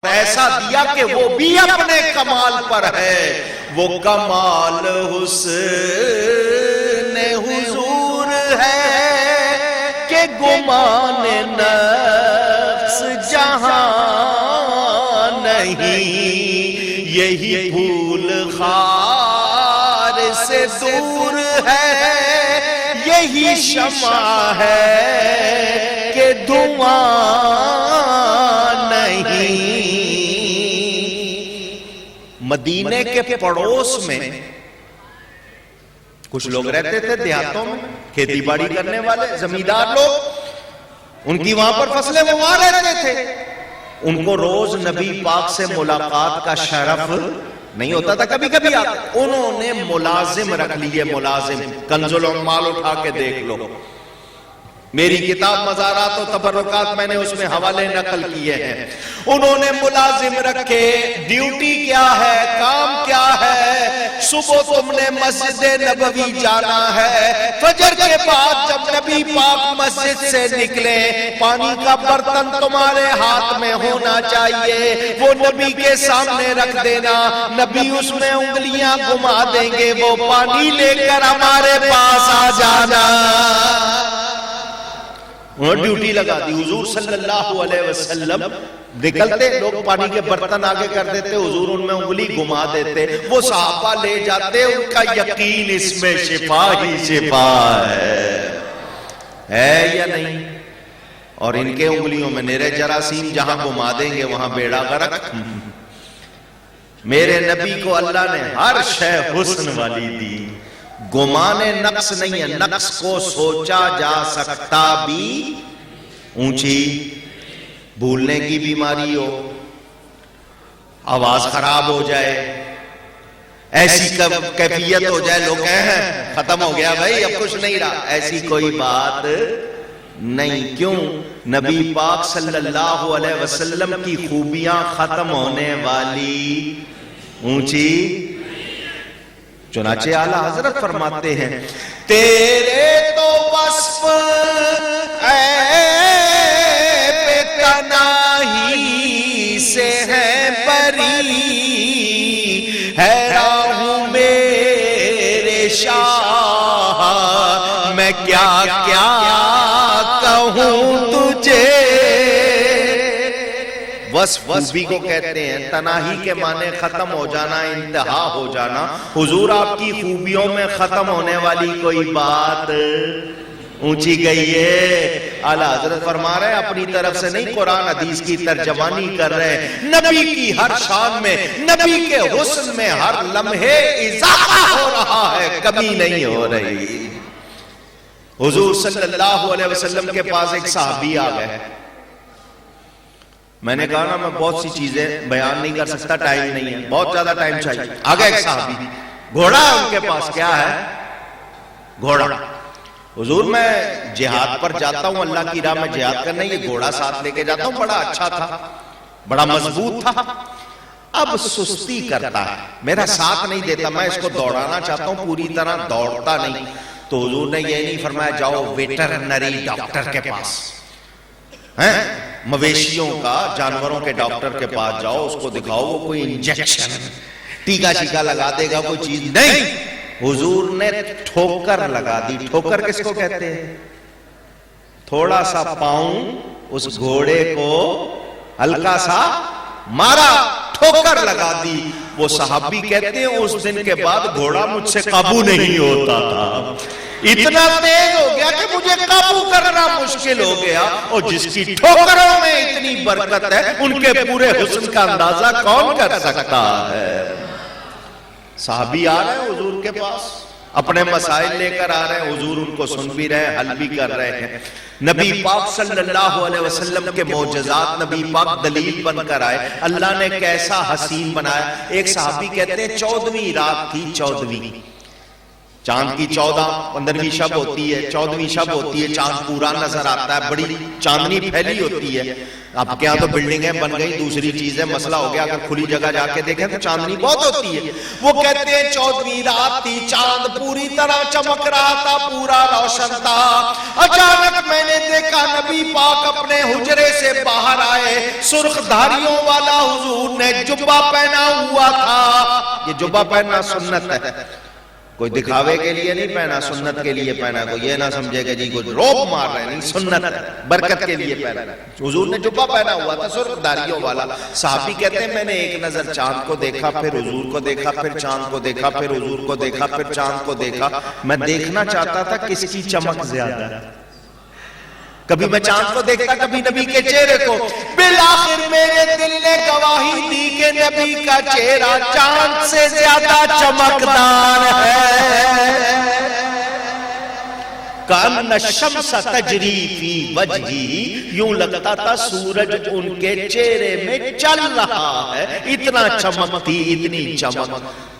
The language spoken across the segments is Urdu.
ایسا دیا کہ وہ بھی اپنے کمال پر ہے، وہ کمال حسن حضور ہے کہ گمان نفس جہاں نہیں، یہی پھول خار سے دور ہے، یہی شمع ہے کہ دھواں نہیں۔ مدینے کے پڑوس میں کچھ لوگ رہتے تھے دیہاتوں میں، کھیتی باڑی کرنے والے زمیندار لوگ، ان کی وہاں پر فصلیں وہ وہاں رہتے تھے، ان کو روز نبی پاک سے ملاقات کا شرف نہیں ہوتا تھا، کبھی کبھی آتے۔ انہوں نے ملازم رکھ لیے، ملازم، کنز العمال اٹھا کے دیکھ لو، میری کتاب مزارات و تبرکات میں نے اس میں حوالے نقل کیے ہیں۔ انہوں نے ملازم رکھے، ڈیوٹی کیا ہے، کام کیا ہے؟ صبح تم نے مسجد نبوی جانا ہے، فجر کے بعد جب نبی پاک مسجد سے نکلے، پانی کا برتن تمہارے ہاتھ میں ہونا چاہیے، وہ نبی کے سامنے رکھ دینا، نبی اس میں انگلیاں گھما دیں گے، وہ پانی لے کر ہمارے پاس آ جانا۔ انہوں نے ڈیوٹی لگا دی۔ حضور صلی اللہ علیہ وسلم نکلتے، لوگ پانی کے برتن آگے کر دیتے، حضور ان میں انگلی گھما دیتے، وہ صحابہ لے جاتے، ان کا یقین اس میں شفا ہی شفا ہے یا نہیں؟ اور ان کے انگلیوں میں نرے جراثیم جہاں گھما دیں گے وہاں بیڑا غرق۔ میرے نبی کو اللہ نے ہر شے حسن والی دی، گمان نقص نہیں ہے، نقص کو سوچا جا سکتا بھی، اونچی بھولنے کی بیماری ہو، آواز خراب ہو جائے، ایسی کیفیت ہو جائے، لوگ کہیں ختم ہو گیا بھائی اب کچھ نہیں رہا، ایسی کوئی بات نہیں۔ کیوں؟ نبی پاک صلی اللہ علیہ وسلم کی خوبیاں ختم ہونے والی، اونچی۔ چنانچہ اعلیٰ حضرت فرماتے ہیں، تیرے تو وصف عیب تناہی سے ہے بری، حیران ہوں میرے شاہ میں کیا کیا کہوں تجھے۔ وصف خوبی کو کہتے ہیں، تناہی کے معنی ختم ہو جانا، انتہا ہو جانا۔ حضور آپ کی خوبیوں میں ختم ہونے والی کوئی بات اونچی گئی ہے۔ اعلیٰ حضرت فرما رہے ہیں، اپنی طرف سے نہیں، قرآن حدیث کی ترجمانی کر رہے ہیں، نبی کی ہر شان میں، نبی کے حسن میں ہر لمحے اضافہ ہو رہا ہے، کمی نہیں ہو رہی۔ حضور صلی اللہ علیہ وسلم کے پاس ایک صحابی آ گئے، میں نے کہا نا میں بہت سی چیزیں بیان نہیں کر سکتا، ٹائم نہیں ہے، بہت زیادہ ٹائم چاہیے۔ آگے ایک صحابی، گھوڑا ان کے پاس، کیا ہے؟ گھوڑا۔ حضور میں جہاد پر جاتا ہوں، اللہ کی راہ میں جہاد کرنے، یہ گھوڑا ساتھ لے کے جاتا ہوں، بڑا اچھا تھا، بڑا مضبوط تھا، اب سستی کرتا ہے، میرا ساتھ نہیں دیتا، میں اس کو دوڑانا چاہتا ہوں، پوری طرح دوڑتا نہیں۔ تو حضور نے یہ نہیں فرمایا جاؤ ویٹرنری ڈاکٹر کے پاس، مویشیوں کا، جانوروں کے ڈاکٹر کے پاس جاؤ، اس کو دکھاؤ، وہ کوئی انجیکشن ٹیکا شیکا لگا دے گا، کوئی چیز نہیں۔ حضور نے ٹھوکر لگا دی۔ ٹھوکر کس کو کہتے ہیں؟ تھوڑا سا پاؤں اس گھوڑے کو ہلکا سا مارا، ٹھوکر لگا دی۔ وہ صحابی کہتے ہیں اس دن کے بعد گھوڑا مجھ سے قابو نہیں ہوتا تھا، اتنا تیز ہو گیا کہ مجھے قابو کرنا مشکل ہو گیا۔ اور جس کی ٹھوکروں میں اتنی برکت ہے، ان کے پورے حسن کا اندازہ کون کر سکتا ہے؟ صحابی آ رہے ہیں حضور کے پاس، اپنے مسائل لے کر آ رہے ہیں، حضور ان کو سن بھی رہے ہیں، حل بھی کر رہے ہیں۔ نبی پاک صلی اللہ علیہ وسلم کے معجزات، نبی پاک دلیل بن کر آئے، اللہ نے کیسا حسین بنایا۔ ایک صحابی کہتے ہیں 14ویں رات تھی، چاند کی 15ویں شب ہوتی ہے، 14ویں شب ہوتی ہے، چاند پورا نظر آتا ہے، بڑی چاندنی پھیلی ہوتی ہے. اب کیا تو بلڈنگیں بن گئی، دوسری چیز ہے، مسئلہ ہو گیا. اگر کھلی جگہ جا کے دیکھیں تو چاندنی بہت ہوتی ہے. وہ کہتے ہیں 14ویں رات تھی، چاند پوری طرح چمک رہا تھا، پورا روشن تھا. اچانک میں نے دیکھا نبی پاک اپنے حجرے سے باہر آئے. سرخ دھاریوں والا حضور نے جبہ پہنا ہوا تھا. یہ جبہ پہننا سنت ہے، کوئی دکھاوے کے لیے نہیں پہنا، سنت کے لیے پہنا. کوئی یہ نہ سمجھے کہ جی کوئی روب مار رہے نہیں، سنت برکت کے لیے پہنا. حضور نے جبہ پہنا ہوا تھا سرخ داڑھیوں والا. صحابی کہتے ہیں میں نے ایک نظر چاند کو دیکھا، پھر حضور کو دیکھا، پھر چاند کو دیکھا، پھر حضور کو دیکھا، پھر چاند کو دیکھا. میں دیکھنا چاہتا تھا کس کی چمک زیادہ ہے. کبھی میں چاند کو دیکھتا، کبھی نبی کے چہرے کو. بالآخر میرے دل نے گواہی دی کہ نبی کا چہرہ چاند سے زیادہ چمکدار ہے. کأن الشمس تجری فی وجہی، یوں لگتا تھا سورج ان کے چہرے میں چل رہا ہے، اتنا چمک تھی، اتنی چمک.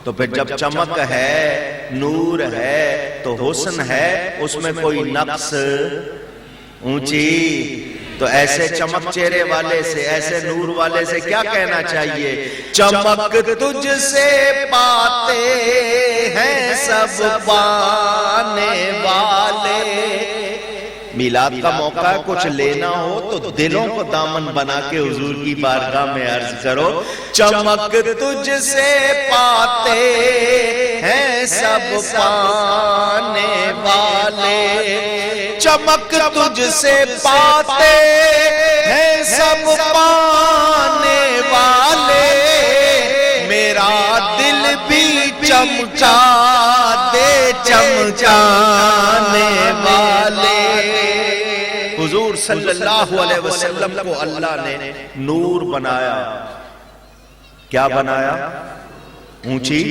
تو پھر جب چمک ہے، نور ہے، تو حسن ہے، اس میں کوئی نقص اونچی. تو ایسے چمک چہرے والے سے، ایسے نور والے سے کیا کہنا چاہیے؟ چمک تجھ سے پاتے ہیں سب پانے والے. میلاد کا موقع ہے، کچھ لینا ہو تو دلوں کو دامن بنا کے حضور کی بارگاہ میں عرض کرو. چمک تجھ سے پاتے ہیں سب پانے والے، چمک تجھ سے پاتے ہیں سب پانے والے. میرا دل بھی چمچا دے چمچانے والے. حضور صلی اللہ علیہ وسلم کو اللہ نے نور بنایا. کیا بنایا؟ اونچی.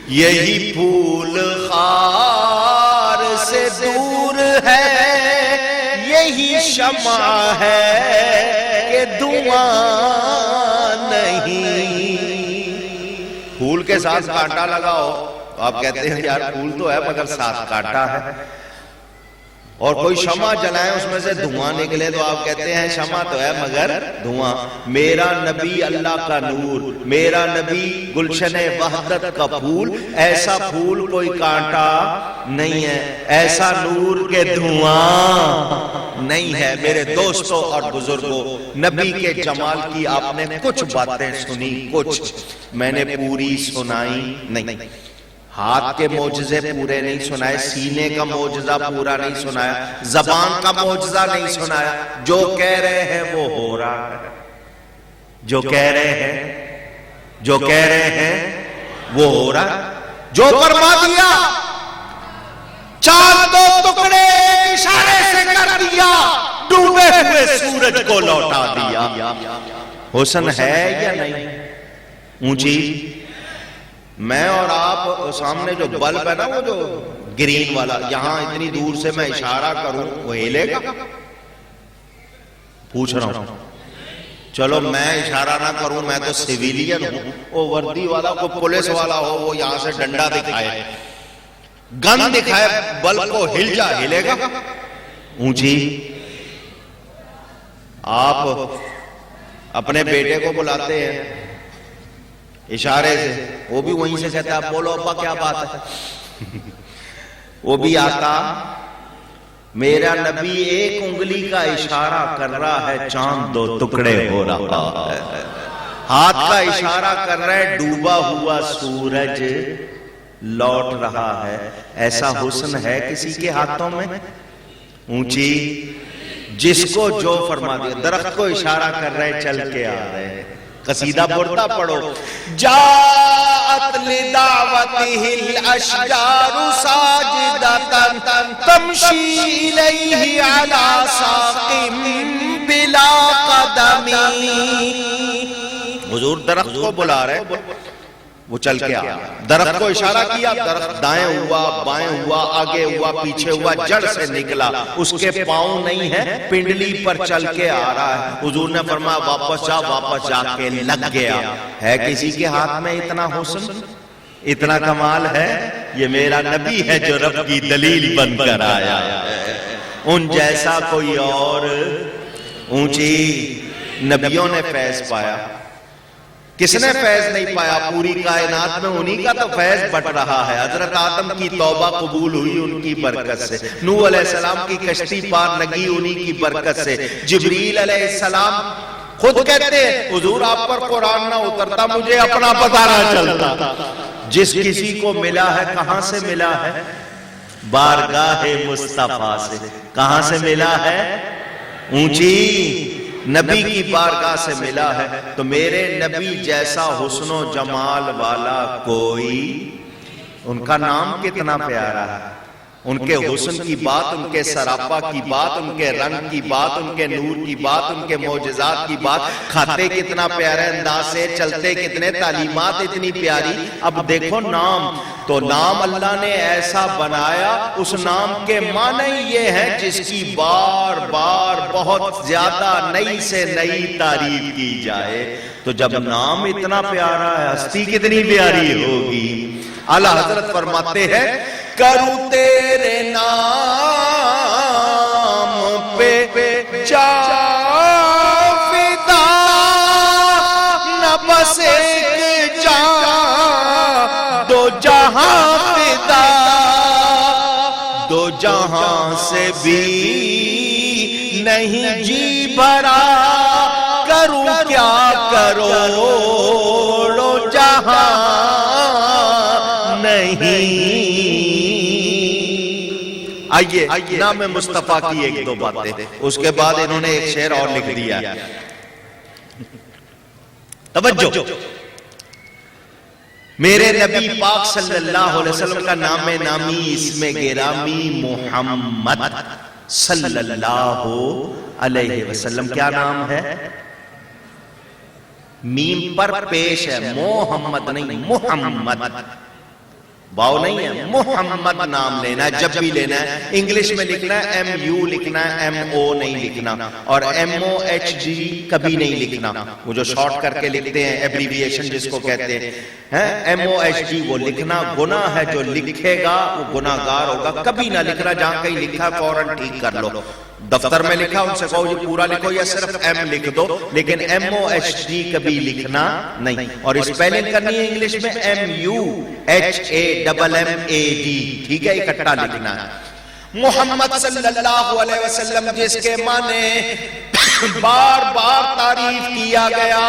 یہی پھول خار سے دور ہے، یہی شمع ہے کہ دھواں نہیں. پھول کے ساتھ کانٹا لگاؤ تو آپ کہتے ہیں یار پھول تو ہے مگر ساتھ کانٹا ہے. اور کوئی شمع جلائیں اس میں سے دھواں نکلے تو آپ کہتے ہیں شمع تو ہے مگر دھواں. میرا نبی اللہ کا نور، میرا نبی گلشن وحدت کا پھول. ایسا پھول کوئی کانٹا نہیں ہے، ایسا نور کے دھواں نہیں ہے. میرے دوستوں اور بزرگوں، نبی کے جمال کی آپ نے کچھ باتیں سنی، کچھ میں نے پوری سنائی نہیں. ہاتھ کے معجزے پورے نہیں سنائے، سینے کا معجزہ پورا نہیں سنایا، زبان کا معجزہ نہیں سنایا. جو کہہ رہے ہیں وہ ہو رہا ہے، جو کہہ رہے ہیں، جو کہہ رہے ہیں وہ ہو رہا ہے. جو فرما دیا چاند دو ٹکڑے اشارے سے کر دیا، ڈوبے ہوئے سورج کو لوٹا دیا. حسن ہے یا نہیں؟ اونچی. میں اور آپ سامنے جو بلب ہے نا، وہ جو گرین والا، یہاں اتنی دور سے میں اشارہ کروں وہ ہلے گا؟ پوچھ رہا ہوں. چلو میں اشارہ نہ کروں، میں تو سیویلین ہوں. وہ وردی والا کو پولیس والا ہو، وہ یہاں سے ڈنڈا دکھائے، گن دکھائے، بلب کو ہل جا، ہلے گا؟ اونچی. آپ اپنے بیٹے کو بلاتے ہیں اشارے سے، وہ بھی وہیں سے کہتا ہے بولو ابا کیا بات ہے. وہ بھی آتا. میرا نبی ایک انگلی کا اشارہ کر رہا ہے، چاند دو ٹکڑے ہو رہا ہے. ہاتھ کا اشارہ کر رہا ہے، ڈوبا ہوا سورج لوٹ رہا ہے. ایسا حسن ہے کسی کے ہاتھوں میں؟ اونچی. جس کو جو فرما دیا. درخت کو اشارہ کر رہے چل کے آ رہے ہیں. قصیدہ بردہ پڑھو. جاءت لدعوته الاشجار ساجدة تمشي الیہ علی ساق بلا قدم. حضور درخت کو بلا رہے، وہ چل کے آیا. درخت کو اشارہ کیا، درخت دائیں ہوا، بائیں ہوا، آگے ہوا، پیچھے ہوا، جڑ سے نکلا. اس کے پاؤں نہیں ہے، پنڈلی پر چل کے آ رہا ہے. حضور نے فرمایا واپس جا، واپس جا کے لگ گیا. ہے کسی کے ہاتھ میں اتنا حسن؟ اتنا کمال ہے، یہ میرا نبی ہے جو رب کی دلیل بن کر آیا ہے، ان جیسا کوئی اور اونچی نبیوں نے فیض پایا، کس نے فیض نہیں پایا؟ پوری کائنات میں انہی کا تو فیض بٹ رہا ہے۔ حضرت آدم کی توبہ قبول ہوئی ان کی برکت سے، نوح علیہ السلام کی کشتی پار لگی انہی کی برکت سے، جبریل علیہ السلام خود کہتے ہیں حضور آپ پر قرآن نہ اترتا مجھے اپنا پتہ نہ چلتا۔ جس کسی کو ملا ہے کہاں سے ملا ہے؟ بارگاہ مصطفیٰ سے۔ کہاں سے ملا ہے؟ اونچی نبی کی بارگاہ سے ملا ہے۔ تو میرے نبی جیسا حسن و جمال والا کوئی، ان کا نام کتنا پیارا ہے، ان کے حسن کی بات، ان کے سراپا کی بات، ان کے رنگ کی بات، ان کے نور کی بات، ان کے معجزات کی بات، کھاتے کتنا پیارے انداز سے، چلتے کتنے، تعلیمات اتنی پیاری۔ اب دیکھو نام، تو نام اللہ نے ایسا بنایا، اس نام کے معنی یہ ہے جس کی بار بار بہت زیادہ نئی سے نئی تعریف کی جائے۔ تو جب نام اتنا پیارا ہے، ہستی کتنی پیاری ہوگی۔ اعلیٰ حضرت فرماتے ہیں کروں تیرے نام پہ جا فدا، نہ بس ایک جان دو جہاں فدا، دو جہاں سے بھی نہیں جی بھرا، کروں کیا کروڑوں جہاں نہیں۔ آئیے نام مصطفیٰ کی ایک دو باتیں، اس کے بعد انہوں نے ایک شعر اور لکھ دیا۔ توجہ، میرے نبی پاک صلی اللہ علیہ وسلم کا نام نامی اسم گرامی محمد صلی اللہ علیہ وسلم کیا نام ہے؟ میم پر پیش ہے، محمد نہیں، محمد، باؤ نہیں ہے، محمد نام لینا ہے جب بھی لینا ہے۔ انگلش میں لکھنا ہے ایم یو لکھنا ہے، ایم او نہیں لکھنا، اور ایم او ایچ جی کبھی نہیں لکھنا۔ وہ جو شارٹ کر کے لکھتے ہیں ایبریویشن جس کو کہتے ہیں، ایم او ایچ جی وہ لکھنا گناہ ہے، جو لکھے گا وہ گناہ گار ہوگا۔ کبھی نہ لکھنا، جہاں کہیں لکھا فوراً ٹھیک کر لو۔ دفتر میں لکھا ان سے کہو یہ پورا لکھو یا صرف ایم لکھ دو، لیکن ایم او ایچ ڈی کبھی لکھنا نہیں۔ اور اسپیلنگ کرنی ہے انگلش میں M U H A double M A D, ٹھیک ہے، اکٹھا لکھنا ہے۔ محمد صلی اللہ علیہ وسلم جس کے معنی بار بار تعریف کیا گیا،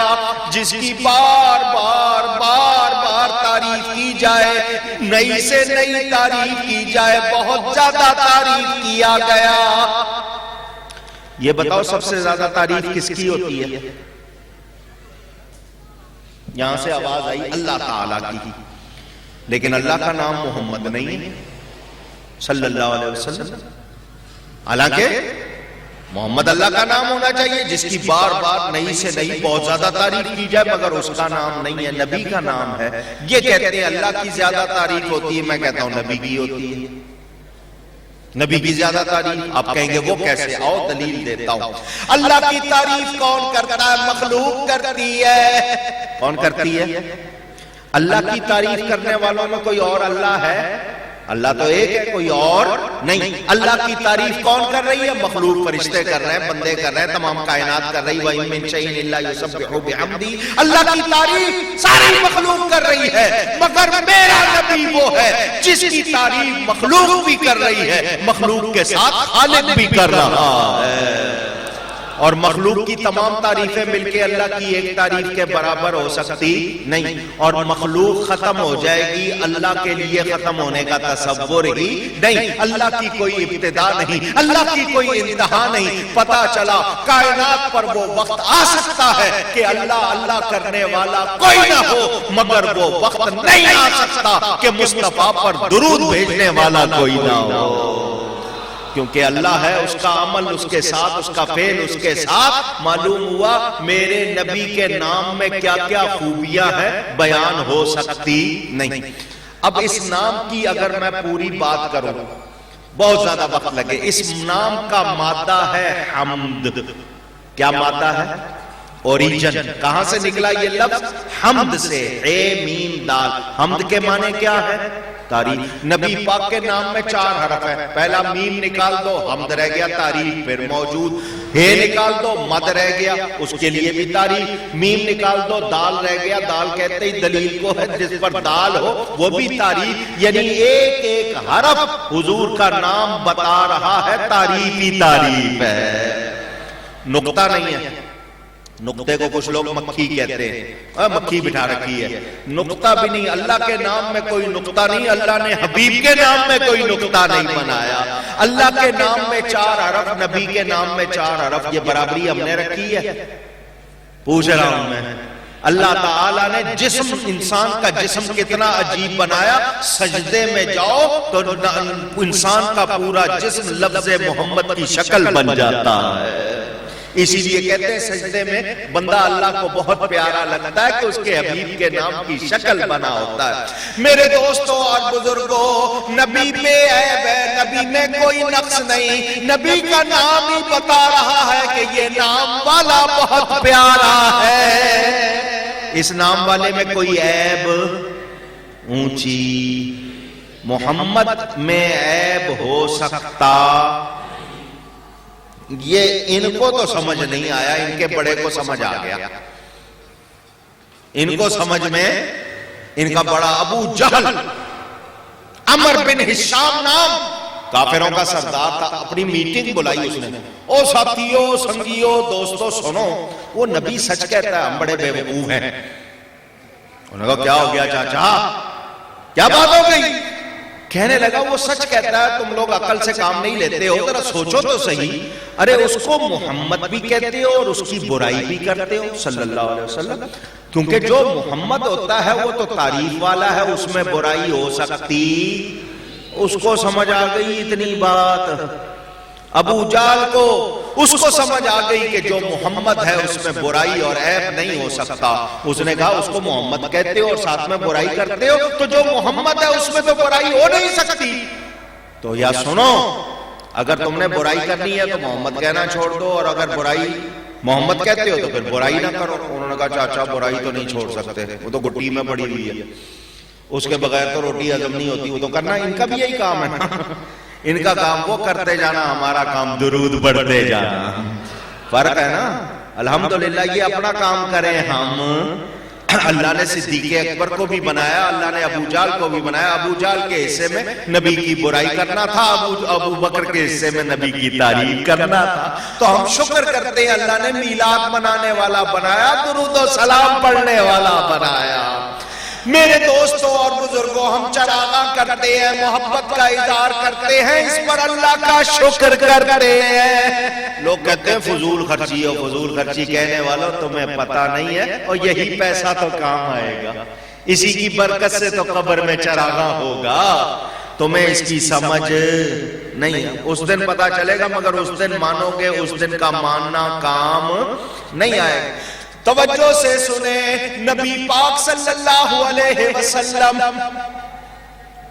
جس کی بار بار بار بار تعریف کی جائے، نئی سے نئی تعریف کی جائے، بہت زیادہ تعریف کیا گیا۔ یہ بتاؤ سب سے زیادہ تعریف کس کی ہوتی ہے؟ یہاں سے آواز آئی اللہ تعالیٰ کی، لیکن اللہ کا نام محمد نہیں ہے صلی اللہ علیہ وسلم، حالانکہ محمد اللہ کا نام ہونا چاہیے جس کی بار بار نئی سے نئی بہت زیادہ تعریف کی جائے، مگر اس کا نام نہیں ہے، نبی کا نام ہے۔ یہ کہتے ہیں اللہ کی زیادہ تعریف ہوتی ہے، میں کہتا ہوں نبی کی ہوتی ہے۔ نبی کی زیادہ تعریف آپ کہیں گے وہ کیسے؟ آؤ دلیل دیتا ہوں۔ اللہ کی تعریف کون کرتا ہے؟ مخلوق کرتی ہے۔ کون کرتی ہے؟ اللہ کی تعریف کرنے والوں میں کوئی اور اللہ ہے؟ اللہ تو ایک ہے، کوئی اور نہیں۔ اللہ کی تعریف کون کر رہی ہے؟ مخلوق، فرشتے کر رہے ہیں، بندے کر رہے ہیں، تمام کائنات کر رہی ہے۔ وَإِن مِّن شَيْءٍ إِلَّا يُسَبِّحُ بِحَمْدِهِ، اللہ کی تعریف ساری مخلوق کر رہی ہے، مگر میرا نبی وہ ہے جس کی تعریف مخلوق بھی کر رہی ہے، مخلوق کے ساتھ خالق بھی کر رہا ہے۔ اور مخلوق کی تمام تعریفیں مل کے اللہ کی ایک تعریف کے برابر ہو سکتی نہیں، اور مخلوق ختم ہو جائے گی، اللہ کے لیے ختم ہونے کا تصور ہی نہیں۔ اللہ کی کوئی ابتدا نہیں، اللہ کی کوئی انتہا نہیں۔ پتا چلا کائنات پر وہ وقت آ سکتا ہے کہ اللہ کرنے والا کوئی نہ ہو، مگر وہ وقت نہیں آ سکتا کہ مصطفیٰ پر درود بھیجنے والا کوئی نہ ہو، کیونکہ اللہ ہے، اس کا عمل اس کے ساتھ، اس کا فعل اس کے ساتھ۔ معلوم ہوا میرے نبی کے نام میں کیا کیا خوبیاں ہیں، بیان ہو سکتی نہیں۔ اب اس نام کی اگر میں پوری بات کروں بہت زیادہ وقت لگے۔ اس نام کا مادہ ہے حمد۔ کیا مادہ ہے؟ اوریجن کہاں سے نکلا یہ لفظ؟ حمد سے، اے میم دال۔ حمد کے معنی کیا ہے؟ تعریف۔ نبی پاک کے نام میں 4 حرف ہے، پہلا میم نکال دو حمد رہ گیا تعریف، پھر موجود ہے نکال دو مد رہ گیا، اس کے لیے بھی تعریف، میم نکال دو دال رہ گیا، دال کہتے ہی دلیل کو ہے جس پر دال ہو وہ بھی تعریف، یعنی ایک ایک حرف حضور کا نام بتا رہا ہے، تعریف ہی تعریف ہے، نقطہ نہیں ہے۔ نقطے کو کچھ لوگ مکھی کہتے ہیں، مکھی بٹھا رکھی ہے، نقطہ بھی نہیں، اللہ کے نام میں کوئی نقطہ نہیں، اللہ نے حبیب کے نام میں کوئی نقطہ نہیں بنایا، اللہ کے نام میں 4 حرف، نبی کے نام میں 4 حرف، یہ برابری ہم نے رکھی ہے؟ پوچھ رہا ہوں میں۔ اللہ تعالیٰ نے جسم، انسان کا جسم کتنا عجیب بنایا، سجدے میں جاؤ تو انسان کا پورا جسم لفظ محمد کی شکل بن جاتا ہے، اسی لیے کہتے ہیں سجدے میں بندہ اللہ کو بہت پیارا لگتا ہے کہ اس کے حبیب کے نام کی شکل بنا ہوتا ہے۔ میرے دوستوں اور بزرگوں، نبی بے عیب ہے، نبی میں کوئی نقص نہیں، نبی کا نام ہی بتا رہا ہے کہ یہ نام والا بہت پیارا ہے، اس نام والے میں کوئی عیب اونچی، محمد میں عیب ہو سکتا؟ یہ ان کو تو سمجھ نہیں آیا، ان کے بڑے کو سمجھ آ گیا، ان کو سمجھ میں، ان کا بڑا ابو جہل، عمر بن ہشام نام، کافروں کا سردار تھا، اپنی میٹنگ بلائی اس نے، او ساتھیو سنگیو دوستو سنو، وہ نبی سچ کہتا ہے، ہم بڑے بے وقوف ہیں۔ انہوں نے کہا کیا ہو گیا چاچا، کیا بات ہو گئی؟ کہنے لگا وہ سچ کہتا ہے، تم لوگ عقل سے کام نہیں لیتے ہو، ذرا سوچو تو صحیح، ارے اس کو محمد بھی کہتے ہو اور اس کی برائی بھی کرتے ہو صلی اللہ علیہ وسلم، کیونکہ جو محمد ہوتا ہے وہ تو تعریف والا ہے، اس میں برائی ہو سکتی؟ اس کو سمجھ آ گئی اتنی بات، ابو جال کو اس کو سمجھ آ گئی کہ جو محمد ہے اس میں برائی اور عیب نہیں ہو سکتا، اس نے کہا اس کو محمد کہتے ہو اور ساتھ میں برائی کرتے ہو، تو جو محمد ہے اس میں تو برائی ہو نہیں سکتی، تو یا سنو اگر تم نے برائی کرنی ہے تو محمد کہنا چھوڑ دو، اور اگر برائی محمد کہتے ہو تو پھر برائی نہ کرو۔ انہوں نے کہا چاچا برائی تو نہیں چھوڑ سکتے، وہ تو گٹی میں پڑی ہوئی ہے، اس کے بغیر تو روٹی ہضم نہیں ہوتی، وہ تو کرنا، ان کا بھی یہی کام ہے، ان کا کام وہ کرتے جانا، ہمارا کام درود پڑھتے جانا، فرق ہے نا۔ الحمدللہ یہ اپنا کام کریں ہم، اللہ نے صدیق اکبر کو بھی بنایا، اللہ نے ابو جال کو بھی بنایا، ابو جال کے حصے میں نبی کی برائی کرنا تھا، ابو بکر کے حصے میں نبی کی تعریف کرنا تھا، تو ہم شکر کرتے ہیں اللہ نے میلاد منانے والا بنایا، درود و سلام پڑھنے والا بنایا۔ میرے دوستوں اور بزرگوں، ہم چراغاں کرتے ہیں، محبت کا اظہار کرتے ہیں، اس پر اللہ کا شکر کرتے ہیں۔ لوگ کہتے ہیں فضول خرچی ہو، فضول خرچی کہنے والوں تمہیں پتہ نہیں ہے، اور یہی پیسہ تو کام آئے گا، اسی کی برکت سے تو قبر میں چراغاں ہوگا، تمہیں اس کی سمجھ نہیں ہے، اس دن پتہ چلے گا، مگر اس دن مانو گے، اس دن کا ماننا کام نہیں آئے گا۔ توجہ سے سنیں، نبی پاک صلی اللہ علیہ وسلم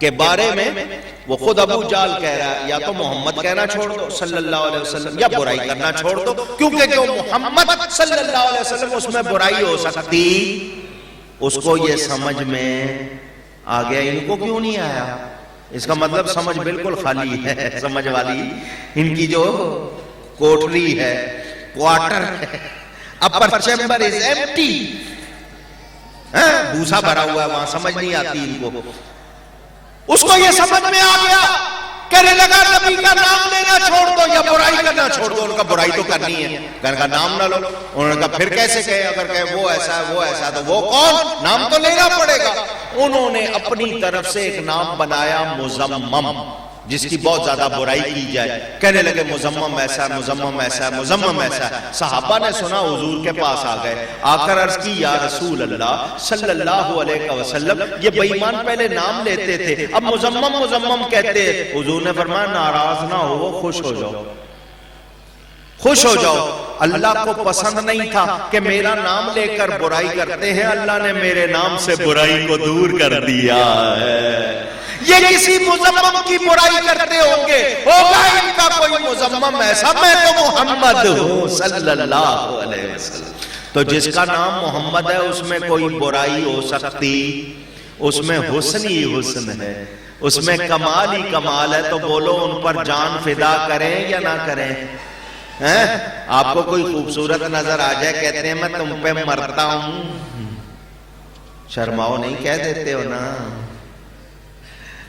کے بارے میں وہ خود ابو جال کہہ رہا ہے، یا تو محمد کہنا چھوڑ دو صلی اللہ علیہ وسلم، یا برائی کرنا چھوڑ دو، کیونکہ جو محمد صلی اللہ علیہ وسلم اس میں برائی ہو سکتی، اس کو یہ سمجھ میں آ گیا، ان کو کیوں نہیں آیا؟ اس کا مطلب سمجھ بالکل خالی ہے، سمجھ والی ان کی جو کوٹری ہے، کوارٹر ہے، upper chamber is empty، بھوسا بھرا ہوا ہے وہاں، سمجھ نہیں آتی ان کو۔ اس کو یہ سمجھ میں آ گیا، کہنے لگا نبی کا نام لینا چھوڑ دو یا برائی کرنا چھوڑ دو۔ ان کا برائی تو کرنی ہے، کہنے کا نام نہ لو۔ انہوں نے کہا پھر کیسے کہے، اگر کہے وہ ایسا ہے وہ ایسا تو وہ کون، نام تو لینا پڑے گا۔ انہوں نے اپنی طرف سے ایک نام بنایا مزمم، جس کی بہت زیادہ برائی کی جائے، کہنے لگے مزمم ایسا ہے، مزمم ایسا ہے، مزمم ایسا ہے۔ صحابہ نے سنا، حضور کے پاس آ گئے، آ کر عرض کی یا رسول اللہ صلی اللہ علیہ وسلم، یہ بے ایمان پہلے نام لیتے تھے، اب مزمم مزمم کہتے ہیں۔ حضور نے فرمایا ناراض نہ ہو، خوش ہو جاؤ، خوش ہو جاؤ۔ اللہ کو پسند نہیں تھا کہ میرا نام لے کر برائی کرتے ہیں، اللہ نے میرے نام سے برائی کو دور کر دیا ہے۔ یہ کسی مزمم کی برائی کرتے ہوں گے، ہوگا ان کا کوئی مزمم ایسا، میں تو محمد ہوں صلی اللہ علیہ وسلم۔ تو جس کا نام محمد ہے اس میں کوئی برائی ہو سکتی؟ اس میں حسن ہی حسن ہے، اس میں کمال ہی کمال ہے، تو بولو ان پر جان فدا کریں یا نہ کریں؟ آپ کو کوئی خوبصورت نظر آ جائے، کہتے ہیں میں تم پہ مرتا ہوں، شرماؤ نہیں، کہہ دیتے ہو نا؟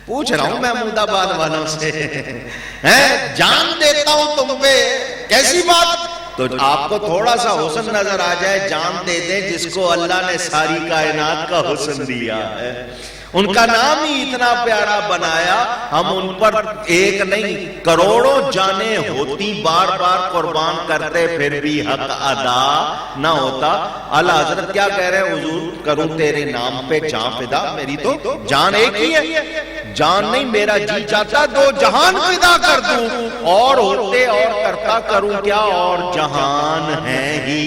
پوچھ رہا ہوں میں محمود آباد والوں سے، جان دیتا ہوں تم پہ، کیسی بات؟ تو آپ کو تھوڑا سا حسن نظر آ جائے، جان دے دیں جس کو اللہ نے ساری کائنات کا حسن دیا ہے، ان کا نام ہی اتنا پیارا بنایا، ہم ان پر ایک نہیں کروڑوں جانیں ہوتی، بار بار قربان کرتے، پھر بھی حق ادا نہ ہوتا۔ اعلیٰ حضرت کیا کہہ رہے ہیں؟ حضور کروں تیرے نام پہ جان فدا، میری تو جان ایک ہی ہے، جان نہیں، میرا جی چاہتا دو جہان فدا کر دوں، اور ہوتے اور کرتا کروں کیا، اور جہان ہے ہی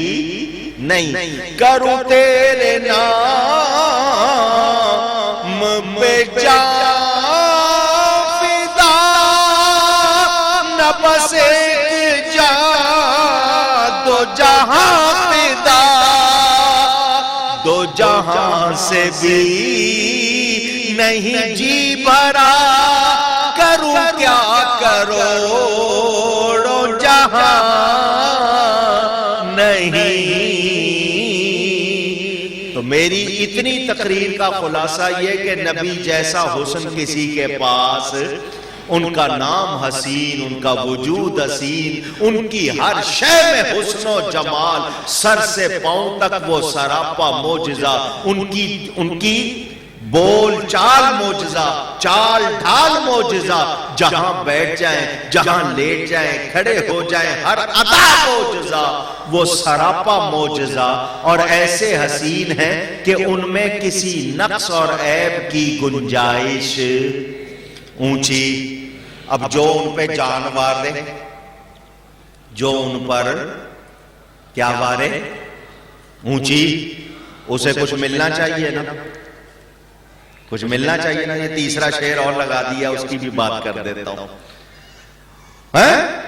نہیں، کروں تیرے نام پہ جان فدا، نہ بس ایک جان دو جہاں فدا، دو جہاں سے بھی نہیں جی بھرا، کروں کیا کروڑوں جہاں نہیں۔ تو میری اتنی تقریر کا خلاصہ یہ کہ نبی جیسا حسن کسی کے پاس، ان کا نام حسین، ان کا وجود حسین، ان کی ہر شے میں حسن و جمال، سر سے پاؤں تک وہ سراپا معجزہ، ان کی بول چال معجزہ، چال ڈھال معجزہ، جہاں بیٹھ جائیں، جہاں لیٹ جائیں، کھڑے ہو جائیں، ہر ادا معجزہ، وہ سراپا معجزہ، اور ایسے حسین ہیں کہ ان میں کسی نقص اور عیب کی گنجائش اونچی۔ اب جو ان پہ جان وارے، جو ان پر کیا وارے اونچی، اسے کچھ ملنا چاہیے نا، کچھ ملنا چاہیے نا۔ یہ تیسرا شعر اور لگا دیا، اس کی بھی بات کر دیتا ہوں۔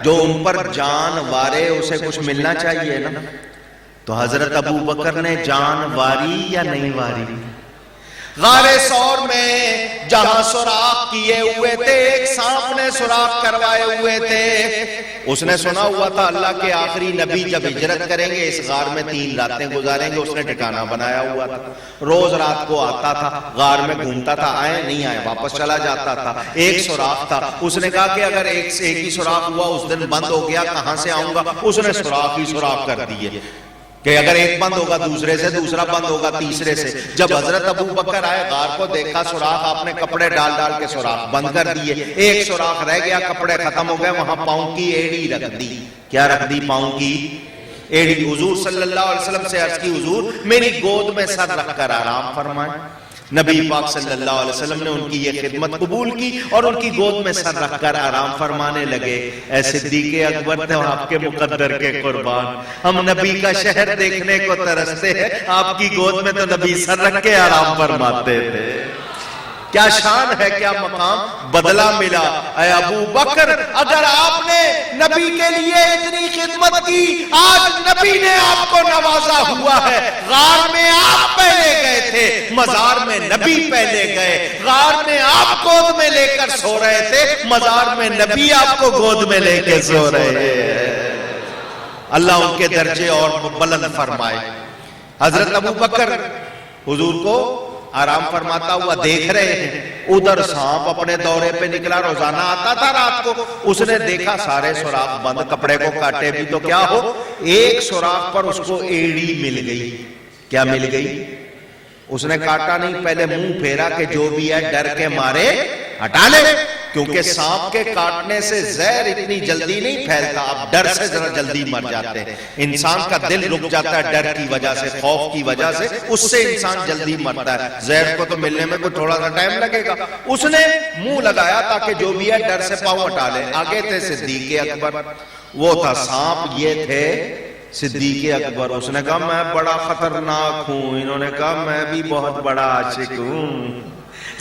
جو ان پر جان وارے، اسے کچھ ملنا چاہیے نا۔ تو حضرت ابو بکر نے جان واری یا نہیں واری؟ غار ثور میں جہاں سوراخ کیے ہوئے تھے، ایک سانپ نے سوراخ کروائے ہوئے تھے، اس نے سنا ہوا تھا اللہ کے آخری نبی جب ہجرت کریں گے اس غار میں 3 راتیں گزاریں گے، اس نے ٹھکانہ بنایا ہوا تھا، روز رات کو آتا تھا، غار میں گھومتا تھا، آئے نہیں آئے واپس چلا جاتا تھا۔ ایک سوراخ تھا، اس نے کہا کہ اگر ایک ہی سوراخ ہوا، اس دن بند ہو گیا، کہاں سے آؤں گا؟ اس نے سوراخ ہی سوراخ کر دیے کہ اگر ایک بند ہوگا دوسرے سے، دوسرا بند ہوگا تیسرے سے۔ جب حضرت ابو بکر آئے غار کو دیکھا سوراخ، آپ نے کپڑے ڈال ڈال کے سوراخ بند کر دیے، ایک سوراخ رہ گیا، کپڑے ختم ہو گئے، وہاں پاؤں کی ایڑی رکھ دی۔ کیا رکھ دی؟ پاؤں کی ایڑی۔ حضور صلی اللہ علیہ وسلم سے عرض کی حضور میری گود میں سر رکھ کر آرام فرمائیں۔ نبی پاک صلی اللہ علیہ وسلم نے ان کی یہ خدمت قبول کی اور ان کی گود میں سر رکھ کر آرام فرمانے لگے۔ اے صدیق اکبر تھے آپ کے مقدر کے قربان، ہم نبی کا شہر دیکھنے کو ترستے ہیں، آپ کی گود میں تو نبی سر رکھ کے آرام فرماتے تھے۔ کیا شان ہے، کیا مقام، بدلہ ملا۔ اے ابو بکر، اگر آپ نے نبی کے لیے اتنی خدمت کی، آج نبی نے آپ کو نوازا ہوا ہے۔ غار میں آپ پہلے گئے تھے، مزار میں نبی پہلے گئے۔ غار میں آپ گود میں لے کر سو رہے تھے، مزار میں نبی آپ کو گود میں لے کے سو رہے ہیں۔ اللہ ان کے درجے اور بلند فرمائے۔ حضرت ابو بکر حضور کو آرام فرماتا ہوا دیکھ رہے ہیں، ادھر سانپ اپنے دورے پہ نکلا، روزانہ آتا تھا رات کو، اس نے دیکھا سارے سوراخ بند، کپڑے کو کاٹے بھی تو کیا ہو، ایک سوراخ پر اس کو ایڑی مل گئی۔ کیا مل گئی؟ اس نے کاٹا نہیں، پہلے منہ پھیرا کہ جو بھی ہے ڈر کے مارے ہٹا لے، کیونکہ سانپ کے کاٹنے سے زہر اتنی جلدی نہیں پھیلتا، اب ڈر سے ذرا جلدی مر جاتے ہیں، انسان کا دل رک جاتا ہے ڈر کی وجہ سے، خوف کی وجہ سے، اس سے انسان جلدی مرتا ہے، زہر کو تو ملنے میں کوئی تھوڑا سا ٹائم لگے گا۔ اس نے منہ لگایا تاکہ جو بھی ہے ڈر سے پاؤں ہٹا لے۔ آگے تھے صدیق اکبر، وہ تھا سانپ، یہ تھے صدیق اکبر۔ اس نے کہا میں بڑا خطرناک ہوں، انہوں نے کہا میں بھی بہت بڑا عاشق ہوں،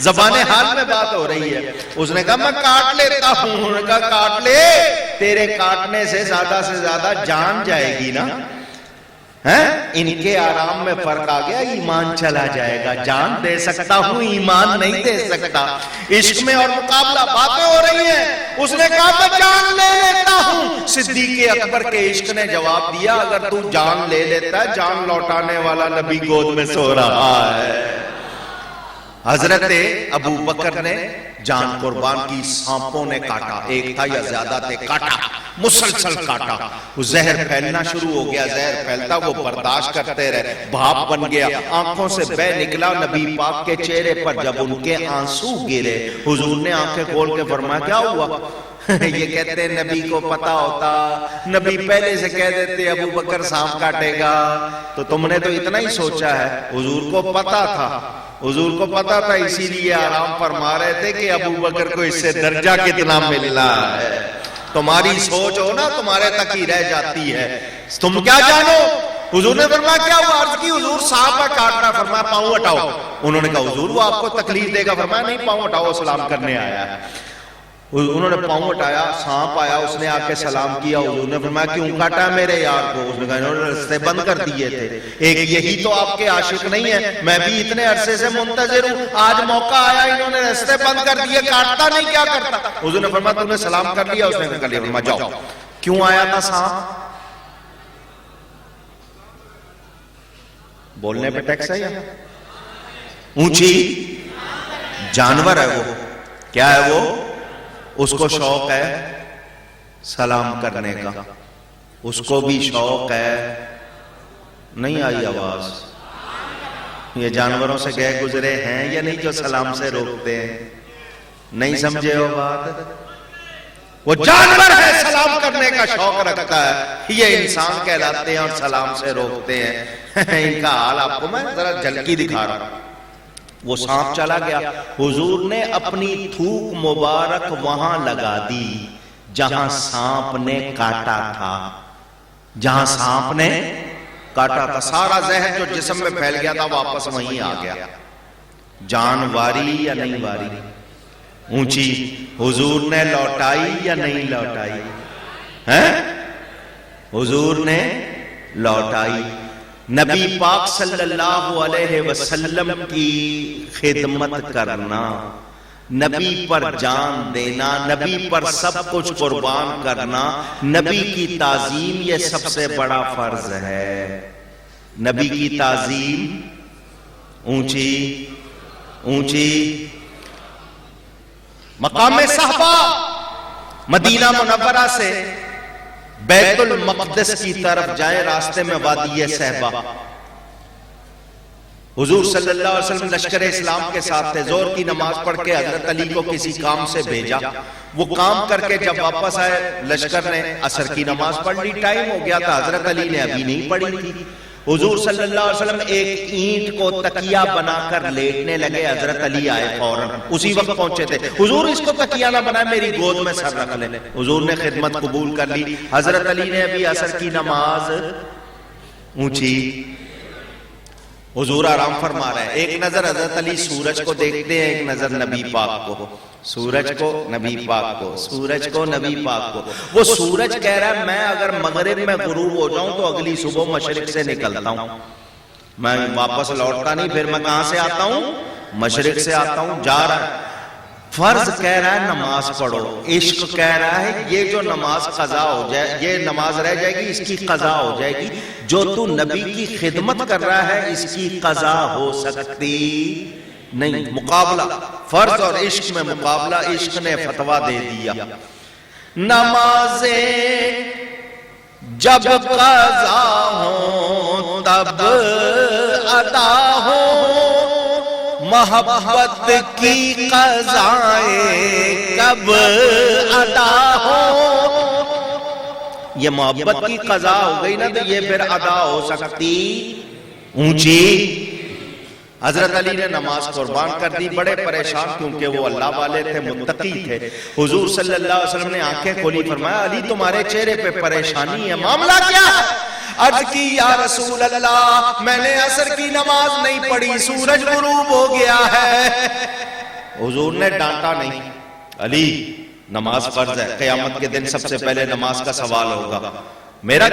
زبان حال میں بات ہو رہی ہے۔ اس نے کہا میں کاٹ لیتا ہوں، انہوں نے کہا کاٹ لے، تیرے کاٹنے سے زیادہ جان جائے گی نا۔ ان کے آرام میں فرق آ گیا، ایمان چلا جائے گا، جان دے سکتا ہوں ایمان نہیں دے سکتا۔ عشق میں اور مقابلہ، باتیں ہو رہی ہیں، اس نے کہا میں جان لے لیتا ہوں۔ صدیق اکبر کے عشق نے جواب دیا اگر تو جان لے لیتا ہے، جان لوٹانے والا نبی گود میں سو رہا ہے۔ حضرت ابو بکر نے جان قربان کی، سانپوں نے کاٹا، ایک تھا یا زیادہ تھے، کاٹا، مسلسل کاٹا، وہ زہر پھیلنا شروع ہو گیا، زہر پھیلتا وہ برداشت کرتے رہے، بھاپ بن گیا، آنکھوں سے بہ نکلا۔ نبی پاک کے چہرے پر جب ان کے آنسو گرے، حضور نے آنکھیں کھول کے فرمایا کیا ہوا؟ یہ کہتے ہیں نبی کو پتا ہوتا، نبی پہلے سے کہہ دیتے ابو بکر سانپ کاٹے گا، تو تم نے تو اتنا ہی سوچا ہے۔ حضور کو پتا تھا، حضور کو پتا تھا، اسی لیے آرام فرما رہے تھے کہ ابو بکر کو اس سے درجہ کتنا ملنا ہے۔ تمہاری سوچ ہو نا تمہارے تک ہی رہ جاتی ہے، تم کیا جانو؟ حضور نے فرمایا کیا ہوا؟ عرض کی حضور سانپ ہے کاٹنا، فرمایا پاؤں ہٹاؤ۔ انہوں نے کہا حضور وہ آپ کو تکلیف دے گا، فرمایا نہیں پاؤں ہٹاؤ، سلام کرنے آیا ہے۔ انہوں نے پاؤں ہٹایا، سانپ آیا، اس نے آ کے سلام کیا۔ حضور نے فرمایا کیوں کاٹا میرے یار کو؟ اس نے کہا انہوں نے رستے بند کر دیے تھے، ایک یہی تو آپ کے عاشق نہیں ہے، میں بھی اتنے عرصے سے منتظر ہوں، آج موقع آیا انہوں نے رستے بند کر دیے، کاٹتا نہیں کیا کرتا؟ حضور نے فرمایا تم نے سلام کر لیا؟ اس نے کر لیا۔ فرمایا جاؤ۔ کیوں آیا تھا سانپ؟ بولنے پہ ٹیکس ہے یا اونچی جانور ہے وہ، کیا ہے وہ؟ اس کو شوق ہے سلام کرنے کا، اس کو بھی شوق ہے۔ نہیں آئی آواز؟ یہ جانوروں سے گئے گزرے ہیں یا نہیں جو سلام سے روکتے ہیں؟ نہیں سمجھے ہو بات؟ وہ جانور ہے، سلام کرنے کا شوق رکھتا ہے، یہ انسان کہلاتے ہیں اور سلام سے روکتے ہیں۔ ان کا حال آپ کو میں ذرا جھلکی دکھا رہا ہوں۔ وہ سانپ چلا گیا، حضور نے اپنی تھوک مبارک وہاں لگا دی جہاں سانپ نے کاٹا تھا، جہاں سانپ نے کاٹا تھا۔ سارا زہر جو جسم میں پھیل گیا تھا واپس وہیں آ گیا۔ جان واری یا نہیں واری؟ اونچی حضور نے لوٹائی یا نہیں لوٹائی؟ حضور نے لوٹائی۔ نبی پاک صلی اللہ علیہ وسلم کی خدمت کرنا، نبی پر جان دینا، نبی پر سب کچھ قربان کرنا، نبی کی تعظیم یہ سب سے بڑا فرض ہے۔ نبی کی تعظیم اونچی اونچی۔ مقام صحابہ مدینہ منورہ سے بیت المقدس کی طرف جائیں، راستے میں وادی صحبہ، حضور صلی اللہ علیہ وسلم لشکر اسلام کے ساتھ تھے، زور کی نماز پڑھ کے حضرت علی کو کسی کام سے بھیجا، وہ کام کر کے جب واپس آئے لشکر نے عصر کی نماز پڑھ لی، ٹائم ہو گیا تھا، حضرت علی نے ابھی نہیں پڑھی تھی۔ حضور صلی اللہ علیہ وسلم ایک اینٹ کو تکیہ بنا کر لیٹنے لگے، حضرت علی آئے فوراً، اسی وقت پہنچے تھے۔ حضور اس کو تکیہ نہ بنائے، میری گود میں سر رکھ لے۔ حضور نے خدمت قبول کر لی۔ حضرت علی نے ابھی عصر کی نماز اونچی، حضور آرام فرما رہے ہیں، ایک نظر حضرت علی سورج کو دیکھتے ہیں، ایک نظر نبی پاک کو، سورج کو نبی پاک کو، سورج کو نبی پاک کو۔ وہ سورج کہہ رہا ہے میں اگر مغرب میں غروب ہو جاؤں تو اگلی صبح مشرق سے نکلتا ہوں، میں واپس لوٹتا نہیں، پھر میں کہاں سے آتا ہوں؟ مشرق سے آتا ہوں، جا رہا ہے۔ فرض کہہ رہا ہے نماز پڑھو، عشق کہہ رہا ہے یہ جو نماز قضا ہو جائے، یہ نماز رہ جائے گی، اس کی قضا ہو جائے گی، جو تو نبی کی خدمت کر رہا ہے اس کی قضا ہو سکتی نہیں۔ مقابلہ، فرض اور عشق میں مقابلہ، عشق نے فتویٰ دے دیا، نمازیں جب قضا ہوں تب ادا ہوں، محبت کی قضائیں کب ادا ہو۔ یہ محبت کی قضا ہو گئی نا تو یہ پھر ادا ہو سکتی اونچی۔ حضرت علی نے نماز قربان کر دی، بڑے پریشان کیونکہ وہ اللہ والے تھے، متقی تھے۔ حضور صلی اللہ علیہ وسلم نے آنکھیں کھولی، فرمایا علی تمہارے چہرے پہ پریشانی ہے، معاملہ کیا ہے؟ عرض کی یا رسول اللہ میں نے عصر کی نماز نہیں پڑھی، سورج غروب ہو گیا ہے۔ حضور نے ڈانٹا نہیں، علی نماز فرض ہے، قیامت کے دن سب سے پہلے نماز کا سوال ہوگا، میرا